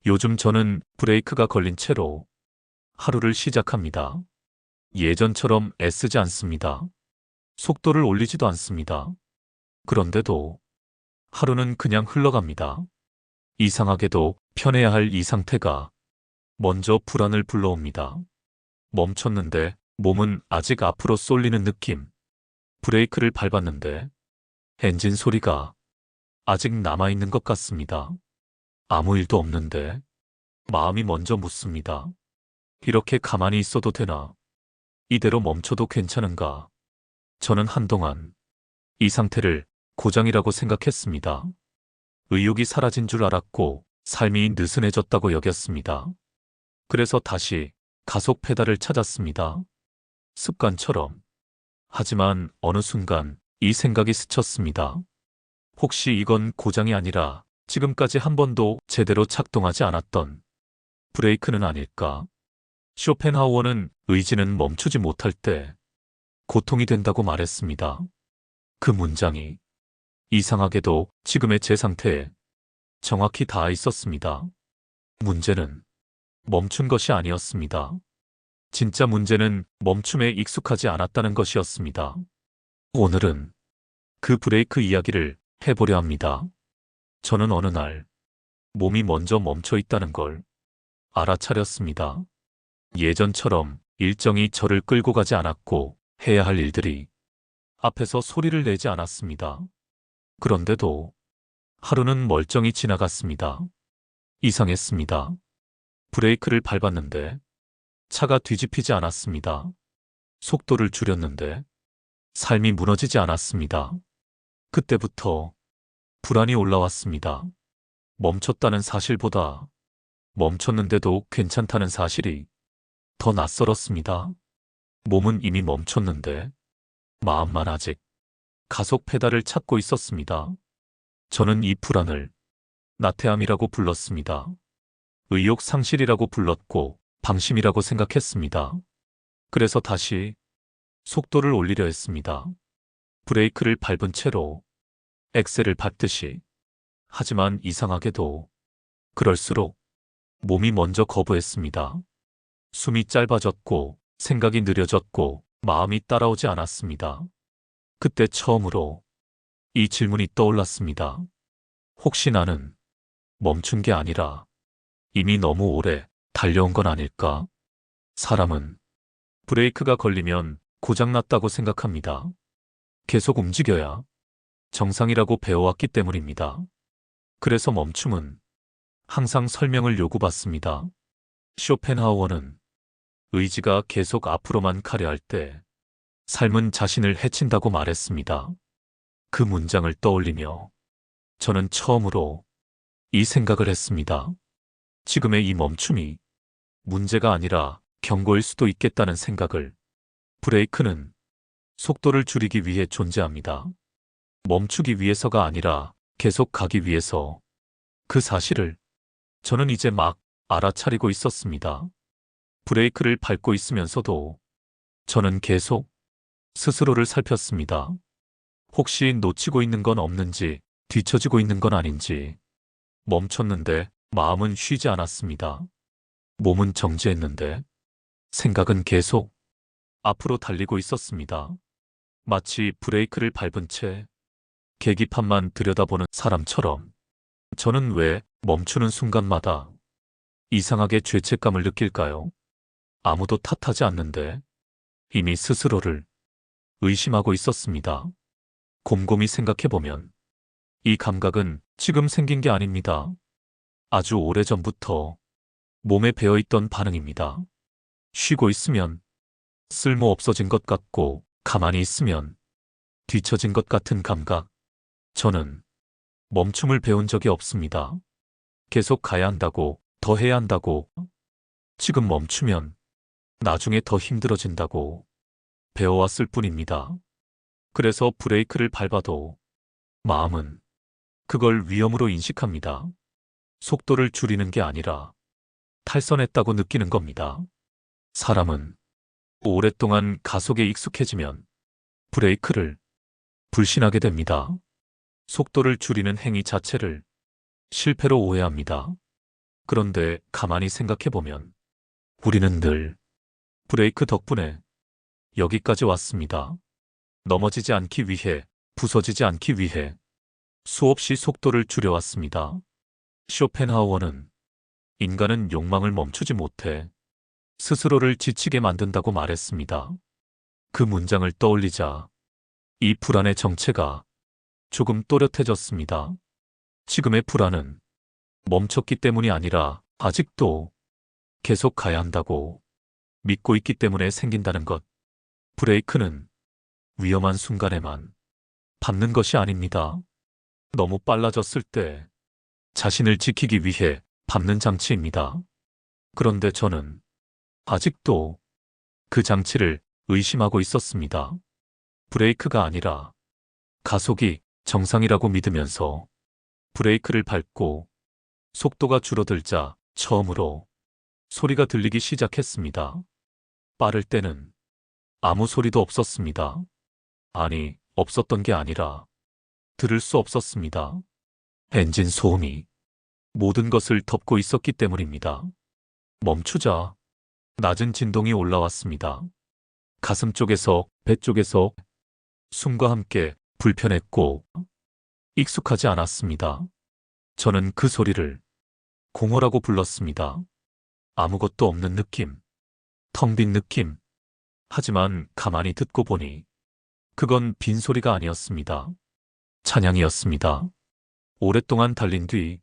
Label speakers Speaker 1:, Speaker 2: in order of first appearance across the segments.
Speaker 1: 요즘 저는 브레이크가 걸린 채로 하루를 시작합니다. 예전처럼 애쓰지 않습니다. 속도를 올리지도 않습니다. 그런데도 하루는 그냥 흘러갑니다. 이상하게도 편해야 할 이 상태가 먼저 불안을 불러옵니다. 멈췄는데 몸은 아직 앞으로 쏠리는 느낌. 브레이크를 밟았는데 엔진 소리가 아직 남아있는 것 같습니다. 아무 일도 없는데 마음이 먼저 묻습니다. 이렇게 가만히 있어도 되나? 이대로 멈춰도 괜찮은가? 저는 한동안 이 상태를 고장이라고 생각했습니다. 의욕이 사라진 줄 알았고 삶이 느슨해졌다고 여겼습니다. 그래서 다시 가속 페달을 찾았습니다. 습관처럼. 하지만 어느 순간 이 생각이 스쳤습니다. 혹시 이건 고장이 아니라 지금까지 한 번도 제대로 작동하지 않았던 브레이크는 아닐까? 쇼펜하우어는 의지는 멈추지 못할 때 고통이 된다고 말했습니다. 그 문장이 이상하게도 지금의 제 상태에 정확히 닿아 있었습니다. 문제는 멈춘 것이 아니었습니다. 진짜 문제는 멈춤에 익숙하지 않았다는 것이었습니다. 오늘은 그 브레이크 이야기를 해보려 합니다. 저는 어느 날 몸이 먼저 멈춰 있다는 걸 알아차렸습니다. 예전처럼 일정이 저를 끌고 가지 않았고 해야 할 일들이 앞에서 소리를 내지 않았습니다. 그런데도 하루는 멀쩡히 지나갔습니다. 이상했습니다. 브레이크를 밟았는데 차가 뒤집히지 않았습니다. 속도를 줄였는데 삶이 무너지지 않았습니다. 그때부터 불안이 올라왔습니다. 멈췄다는 사실보다 멈췄는데도 괜찮다는 사실이 더 낯설었습니다. 몸은 이미 멈췄는데 마음만 아직 가속 페달을 찾고 있었습니다. 저는 이 불안을 나태함이라고 불렀습니다. 의욕 상실이라고 불렀고 방심이라고 생각했습니다. 그래서 다시 속도를 올리려 했습니다. 브레이크를 밟은 채로 엑셀을 밟듯이. 하지만 이상하게도 그럴수록 몸이 먼저 거부했습니다. 숨이 짧아졌고 생각이 느려졌고 마음이 따라오지 않았습니다. 그때 처음으로 이 질문이 떠올랐습니다. 혹시 나는 멈춘 게 아니라 이미 너무 오래 달려온 건 아닐까? 사람은 브레이크가 걸리면 고장났다고 생각합니다. 계속 움직여야 정상이라고 배워왔기 때문입니다. 그래서 멈춤은 항상 설명을 요구받습니다. 쇼펜하우어는 의지가 계속 앞으로만 가려 할 때 삶은 자신을 해친다고 말했습니다. 그 문장을 떠올리며 저는 처음으로 이 생각을 했습니다. 지금의 이 멈춤이 문제가 아니라 경고일 수도 있겠다는 생각을. 브레이크는 속도를 줄이기 위해 존재합니다. 멈추기 위해서가 아니라 계속 가기 위해서. 그 사실을 저는 이제 막 알아차리고 있었습니다. 브레이크를 밟고 있으면서도 저는 계속 스스로를 살폈습니다. 혹시 놓치고 있는 건 없는지, 뒤처지고 있는 건 아닌지. 멈췄는데 마음은 쉬지 않았습니다. 몸은 정지했는데 생각은 계속 앞으로 달리고 있었습니다. 마치 브레이크를 밟은 채 계기판만 들여다보는 사람처럼. 저는 왜 멈추는 순간마다 이상하게 죄책감을 느낄까요? 아무도 탓하지 않는데 이미 스스로를 의심하고 있었습니다. 곰곰이 생각해보면 이 감각은 지금 생긴 게 아닙니다. 아주 오래전부터 몸에 배어있던 반응입니다. 쉬고 있으면 쓸모 없어진 것 같고 가만히 있으면 뒤처진 것 같은 감각. 저는 멈춤을 배운 적이 없습니다. 계속 가야 한다고, 더 해야 한다고, 지금 멈추면 나중에 더 힘들어진다고 배워왔을 뿐입니다. 그래서 브레이크를 밟아도 마음은 그걸 위험으로 인식합니다. 속도를 줄이는 게 아니라 탈선했다고 느끼는 겁니다. 사람은 오랫동안 가속에 익숙해지면 브레이크를 불신하게 됩니다. 속도를 줄이는 행위 자체를 실패로 오해합니다. 그런데 가만히 생각해보면 우리는 늘 브레이크 덕분에 여기까지 왔습니다. 넘어지지 않기 위해, 부서지지 않기 위해 수없이 속도를 줄여왔습니다. 쇼펜하우어는 인간은 욕망을 멈추지 못해 스스로를 지치게 만든다고 말했습니다. 그 문장을 떠올리자 이 불안의 정체가 조금 또렷해졌습니다. 지금의 불안은 멈췄기 때문이 아니라 아직도 계속 가야 한다고 믿고 있기 때문에 생긴다는 것. 브레이크는 위험한 순간에만 밟는 것이 아닙니다. 너무 빨라졌을 때 자신을 지키기 위해 밟는 장치입니다. 그런데 저는 아직도 그 장치를 의심하고 있었습니다. 브레이크가 아니라 가속이 정상이라고 믿으면서 브레이크를 밟고 속도가 줄어들자 처음으로 소리가 들리기 시작했습니다. 빠를 때는 아무 소리도 없었습니다. 아니, 없었던 게 아니라 들을 수 없었습니다. 엔진 소음이 모든 것을 덮고 있었기 때문입니다. 멈추자 낮은 진동이 올라왔습니다. 가슴 쪽에서, 배 쪽에서 숨과 함께 불편했고 익숙하지 않았습니다. 저는 그 소리를 공허라고 불렀습니다. 아무것도 없는 느낌, 텅 빈 느낌. 하지만 가만히 듣고 보니 그건 빈소리가 아니었습니다. 찬양이었습니다. 오랫동안 달린 뒤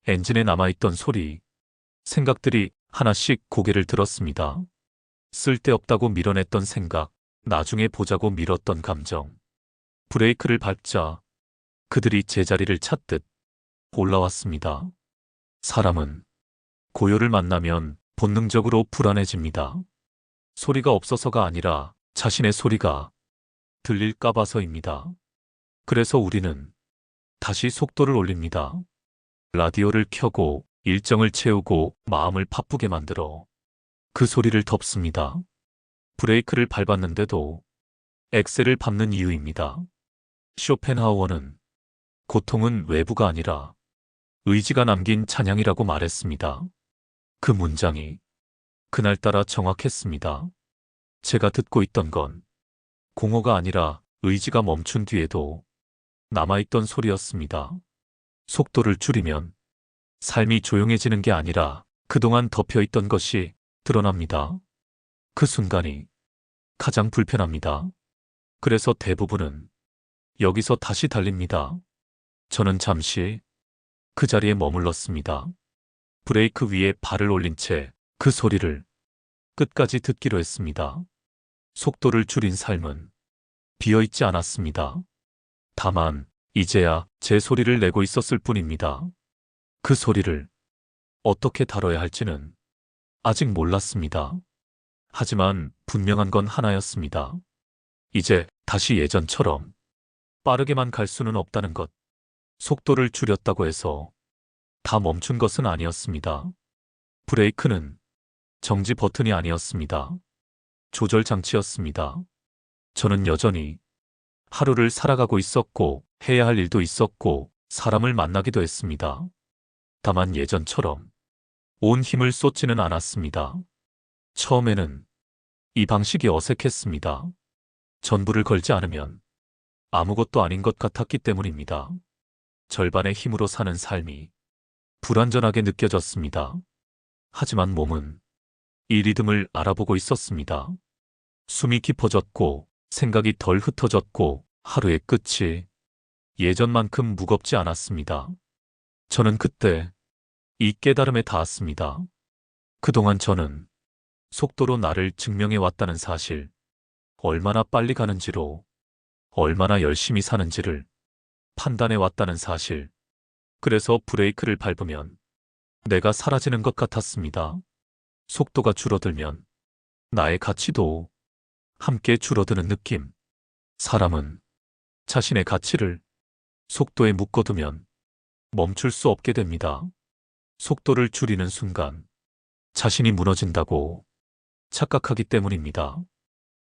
Speaker 1: 엔진에 남아있던 소리, 생각들이 하나씩 고개를 들었습니다. 쓸데없다고 밀어냈던 생각, 나중에 보자고 미뤘던 감정. 브레이크를 밟자 그들이 제자리를 찾듯 올라왔습니다. 사람은 고요를 만나면 본능적으로 불안해집니다. 소리가 없어서가 아니라 자신의 소리가 들릴까 봐서입니다. 그래서 우리는 다시 속도를 올립니다. 라디오를 켜고 일정을 채우고 마음을 바쁘게 만들어 그 소리를 덮습니다. 브레이크를 밟았는데도 엑셀을 밟는 이유입니다. 쇼펜하우어는 고통은 외부가 아니라 의지가 남긴 찬양이라고 말했습니다. 그 문장이 그날따라 정확했습니다. 제가 듣고 있던 건 공허가 아니라 의지가 멈춘 뒤에도 남아있던 소리였습니다. 속도를 줄이면 삶이 조용해지는 게 아니라 그동안 덮여있던 것이 드러납니다. 그 순간이 가장 불편합니다. 그래서 대부분은 여기서 다시 달립니다. 저는 잠시 그 자리에 머물렀습니다. 브레이크 위에 발을 올린 채 그 소리를 끝까지 듣기로 했습니다. 속도를 줄인 삶은 비어있지 않았습니다. 다만 이제야 제 소리를 내고 있었을 뿐입니다. 그 소리를 어떻게 다뤄야 할지는 아직 몰랐습니다. 하지만 분명한 건 하나였습니다. 이제 다시 예전처럼 빠르게만 갈 수는 없다는 것. 속도를 줄였다고 해서 다 멈춘 것은 아니었습니다. 브레이크는 정지 버튼이 아니었습니다. 조절 장치였습니다. 저는 여전히 하루를 살아가고 있었고 해야 할 일도 있었고 사람을 만나기도 했습니다. 다만 예전처럼 온 힘을 쏟지는 않았습니다. 처음에는 이 방식이 어색했습니다. 전부를 걸지 않으면 아무것도 아닌 것 같았기 때문입니다. 절반의 힘으로 사는 삶이 불완전하게 느껴졌습니다. 하지만 몸은 이 리듬을 알아보고 있었습니다. 숨이 깊어졌고 생각이 덜 흩어졌고 하루의 끝이 예전만큼 무겁지 않았습니다. 저는 그때 이 깨달음에 닿았습니다. 그동안 저는 속도로 나를 증명해 왔다는 사실, 얼마나 빨리 가는지로, 얼마나 열심히 사는지를 판단해 왔다는 사실. 그래서 브레이크를 밟으면 내가 사라지는 것 같았습니다. 속도가 줄어들면 나의 가치도 함께 줄어드는 느낌. 사람은 자신의 가치를 속도에 묶어두면 멈출 수 없게 됩니다. 속도를 줄이는 순간 자신이 무너진다고 착각하기 때문입니다.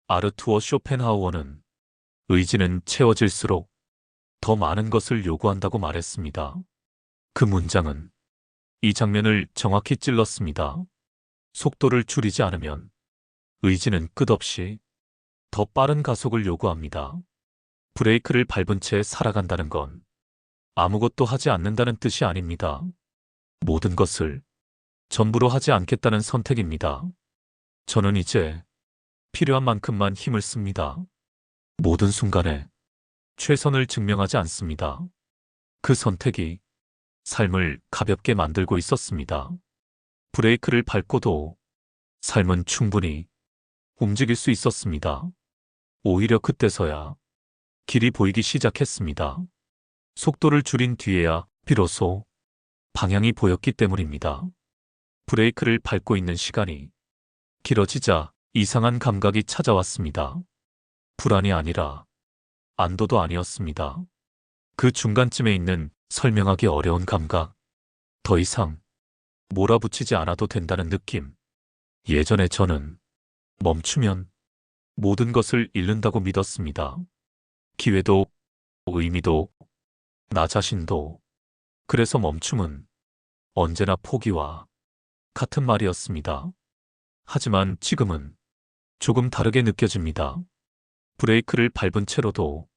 Speaker 1: 아르투어 쇼펜하우어는 의지는 채워질수록 더 많은 것을 요구한다고 말했습니다. 그 문장은 이 장면을 정확히 찔렀습니다. 속도를 줄이지 않으면 의지는 끝없이 더 빠른 가속을 요구합니다. 브레이크를 밟은 채 살아간다는 건 아무것도 하지 않는다는 뜻이 아닙니다. 모든 것을 전부로 하지 않겠다는 선택입니다. 저는 이제 필요한 만큼만 힘을 씁니다. 모든 순간에 최선을 증명하지 않습니다. 그 선택이 삶을 가볍게 만들고 있었습니다. 브레이크를 밟고도 삶은 충분히 움직일 수 있었습니다. 오히려 그때서야 길이 보이기 시작했습니다. 속도를 줄인 뒤에야 비로소 방향이 보였기 때문입니다. 브레이크를 밟고 있는 시간이 길어지자 이상한 감각이 찾아왔습니다. 불안이 아니라 안도도 아니었습니다. 그 중간쯤에 있는 설명하기 어려운 감각. 더 이상 몰아붙이지 않아도 된다는 느낌. 예전에 저는 멈추면 모든 것을 잃는다고 믿었습니다. 기회도, 의미도, 나 자신도. 그래서 멈춤은 언제나 포기와 같은 말이었습니다. 하지만 지금은 조금 다르게 느껴집니다. 브레이크를 밟은 채로도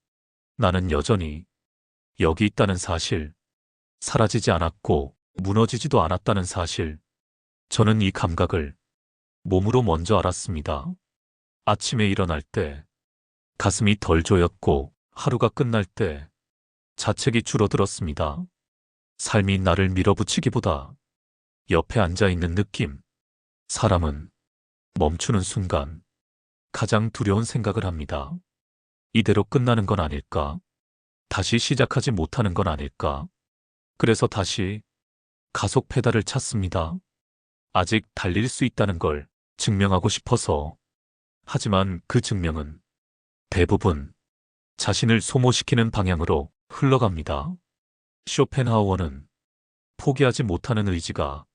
Speaker 1: 나는 여전히 여기 있다는 사실, 사라지지 않았고 무너지지도 않았다는 사실. 저는 이 감각을 몸으로 먼저 알았습니다. 아침에 일어날 때 가슴이 덜 조였고 하루가 끝날 때 자책이 줄어들었습니다. 삶이 나를 밀어붙이기보다 옆에 앉아 있는 느낌. 사람은 멈추는 순간 가장 두려운 생각을 합니다. 이대로 끝나는 건 아닐까? 다시 시작하지 못하는 건 아닐까? 그래서 다시 가속 페달을 찾습니다. 아직 달릴 수 있다는 걸 증명하고 싶어서. 하지만 그 증명은 대부분 자신을 소모시키는 방향으로 흘러갑니다. 쇼펜하우어는 포기하지 못하는 의지가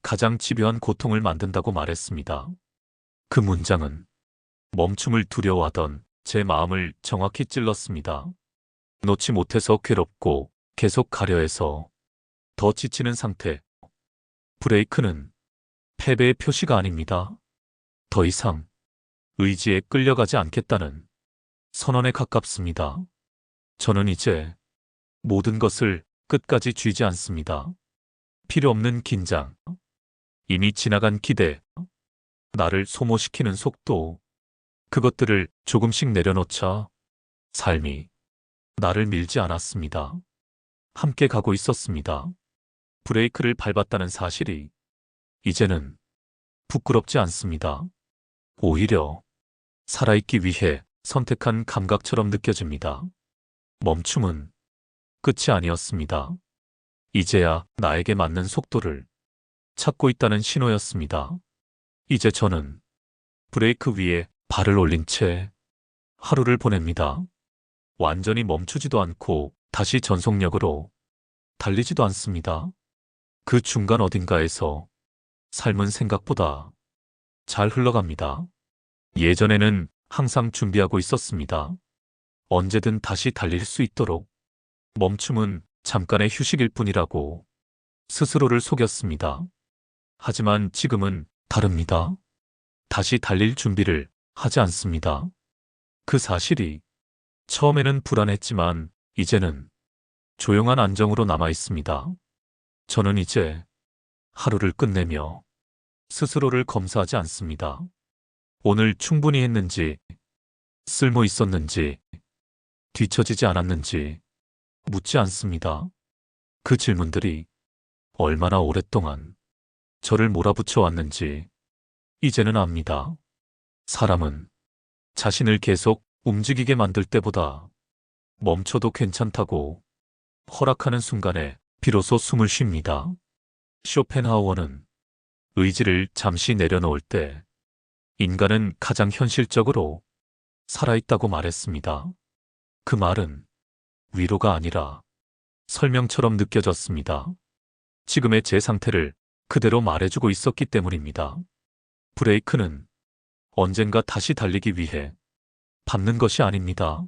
Speaker 1: 가장 집요한 고통을 만든다고 말했습니다. 그 문장은 멈춤을 두려워하던 제 마음을 정확히 찔렀습니다. 놓지 못해서 괴롭고 계속 가려 해서 더 지치는 상태. 브레이크는 패배의 표시가 아닙니다. 더 이상 의지에 끌려가지 않겠다는 선언에 가깝습니다. 저는 이제 모든 것을 끝까지 쥐지 않습니다. 필요 없는 긴장, 이미 지나간 기대, 나를 소모시키는 속도, 그것들을 조금씩 내려놓자 삶이 나를 밀지 않았습니다. 함께 가고 있었습니다. 브레이크를 밟았다는 사실이 이제는 부끄럽지 않습니다. 오히려 살아있기 위해 선택한 감각처럼 느껴집니다. 멈춤은 끝이 아니었습니다. 이제야 나에게 맞는 속도를 찾고 있다는 신호였습니다. 이제 저는 브레이크 위에 발을 올린 채 하루를 보냅니다. 완전히 멈추지도 않고 다시 전속력으로 달리지도 않습니다. 그 중간 어딘가에서 삶은 생각보다 잘 흘러갑니다. 예전에는 항상 준비하고 있었습니다. 언제든 다시 달릴 수 있도록. 멈춤은 잠깐의 휴식일 뿐이라고 스스로를 속였습니다. 하지만 지금은 다릅니다. 다시 달릴 준비를 하지 않습니다. 그 사실이 처음에는 불안했지만 이제는 조용한 안정으로 남아 있습니다. 저는 이제 하루를 끝내며 스스로를 검사하지 않습니다. 오늘 충분히 했는지, 쓸모 있었는지, 뒤처지지 않았는지 묻지 않습니다. 그 질문들이 얼마나 오랫동안 저를 몰아붙여 왔는지 이제는 압니다. 사람은 자신을 계속 움직이게 만들 때보다 멈춰도 괜찮다고 허락하는 순간에 비로소 숨을 쉽니다. 쇼펜하우어는 의지를 잠시 내려놓을 때 인간은 가장 현실적으로 살아있다고 말했습니다. 그 말은 위로가 아니라 설명처럼 느껴졌습니다. 지금의 제 상태를 그대로 말해주고 있었기 때문입니다. 브레이크는 언젠가 다시 달리기 위해 밟는 것이 아닙니다.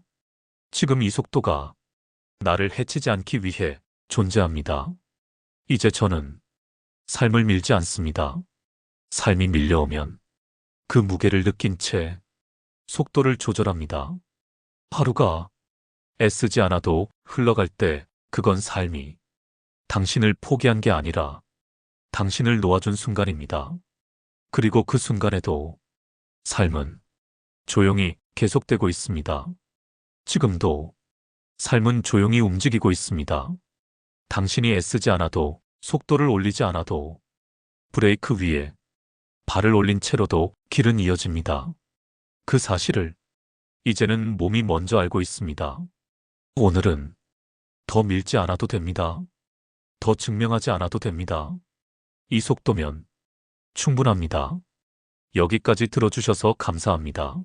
Speaker 1: 지금 이 속도가 나를 해치지 않기 위해 존재합니다. 이제 저는 삶을 밀지 않습니다. 삶이 밀려오면 그 무게를 느낀 채 속도를 조절합니다. 하루가 애쓰지 않아도 흘러갈 때 그건 삶이 당신을 포기한 게 아니라 당신을 놓아준 순간입니다. 그리고 그 순간에도 삶은 조용히 계속되고 있습니다. 지금도 삶은 조용히 움직이고 있습니다. 당신이 애쓰지 않아도, 속도를 올리지 않아도, 브레이크 위에 발을 올린 채로도 길은 이어집니다. 그 사실을 이제는 몸이 먼저 알고 있습니다. 오늘은 더 밀지 않아도 됩니다. 더 증명하지 않아도 됩니다. 이 속도면 충분합니다. 여기까지 들어주셔서 감사합니다.